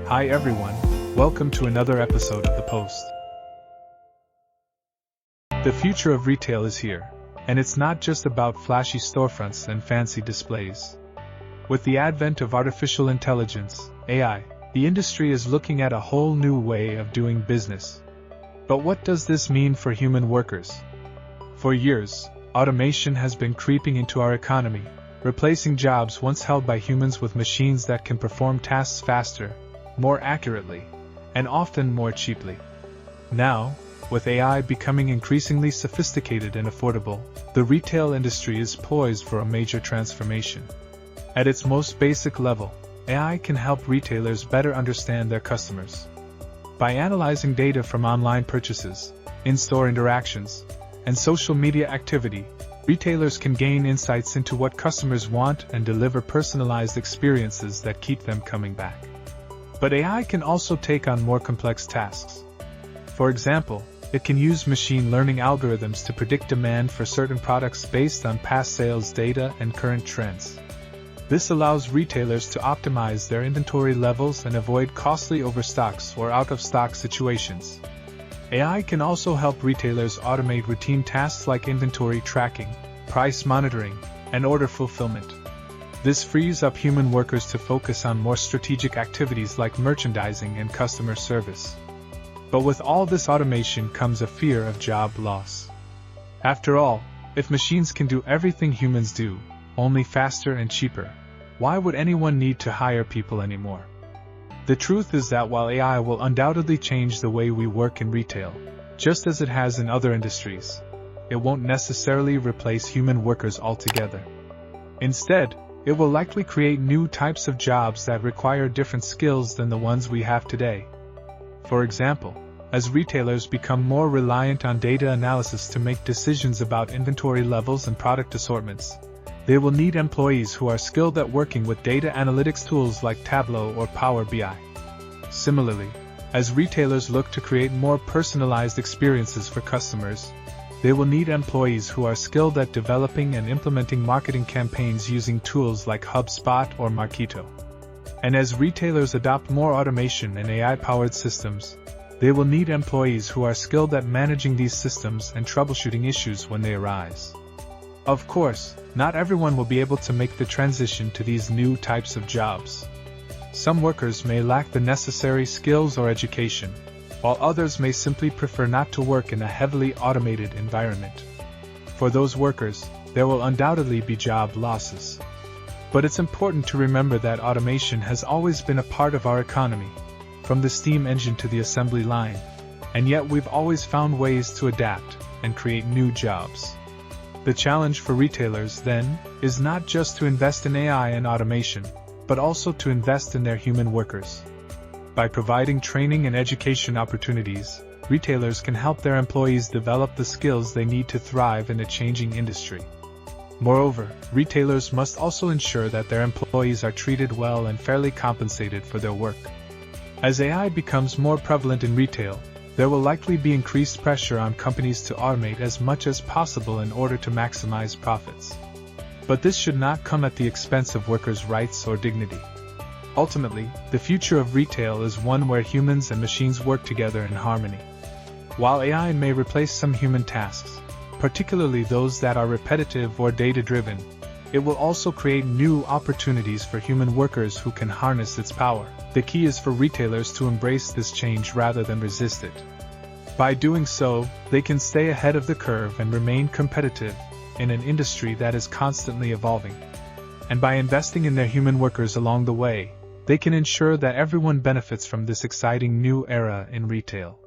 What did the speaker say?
Hi everyone, welcome to another episode of The Post. The future of retail is here, and it's not just about flashy storefronts and fancy displays. With the advent of artificial intelligence, AI, the industry is looking at a whole new way of doing business. But what does this mean for human workers? For years, automation has been creeping into our economy, replacing jobs once held by humans with machines that can perform tasks faster, more accurately, and often more cheaply. Now, with AI becoming increasingly sophisticated and affordable, the retail industry is poised for a major transformation. At its most basic level, AI can help retailers better understand their customers. By analyzing data from online purchases, in-store interactions, and social media activity, retailers can gain insights into what customers want and deliver personalized experiences that keep them coming back. But AI can also take on more complex tasks. For example, it can use machine learning algorithms to predict demand for certain products based on past sales data and current trends. This allows retailers to optimize their inventory levels and avoid costly overstocks or out-of-stock situations. AI can also help retailers automate routine tasks like inventory tracking, price monitoring, and order fulfillment. This frees up human workers to focus on more strategic activities like merchandising and customer service. But with all this automation comes a fear of job loss. After all, if machines can do everything humans do, only faster and cheaper, why would anyone need to hire people anymore? The truth is that while AI will undoubtedly change the way we work in retail, just as it has in other industries, it won't necessarily replace human workers altogether. Instead, it will likely create new types of jobs that require different skills than the ones we have today. For example, as retailers become more reliant on data analysis to make decisions about inventory levels and product assortments, they will need employees who are skilled at working with data analytics tools like Tableau or Power BI. Similarly, as retailers look to create more personalized experiences for customers, they will need employees who are skilled at developing and implementing marketing campaigns using tools like HubSpot or Marketo. And as retailers adopt more automation and AI-powered systems, they will need employees who are skilled at managing these systems and troubleshooting issues when they arise. Of course, not everyone will be able to make the transition to these new types of jobs. Some workers may lack the necessary skills or education, while others may simply prefer not to work in a heavily automated environment. For those workers, there will undoubtedly be job losses. But it's important to remember that automation has always been a part of our economy, from the steam engine to the assembly line, and yet we've always found ways to adapt and create new jobs. The challenge for retailers, then, is not just to invest in AI and automation, but also to invest in their human workers. By providing training and education opportunities, retailers can help their employees develop the skills they need to thrive in a changing industry. Moreover, retailers must also ensure that their employees are treated well and fairly compensated for their work. As AI becomes more prevalent in retail, there will likely be increased pressure on companies to automate as much as possible in order to maximize profits. But this should not come at the expense of workers' rights or dignity. Ultimately, the future of retail is one where humans and machines work together in harmony. While AI may replace some human tasks, particularly those that are repetitive or data-driven, it will also create new opportunities for human workers who can harness its power. The key is for retailers to embrace this change rather than resist it. By doing so, they can stay ahead of the curve and remain competitive in an industry that is constantly evolving. And by investing in their human workers along the way, they can ensure that everyone benefits from this exciting new era in retail.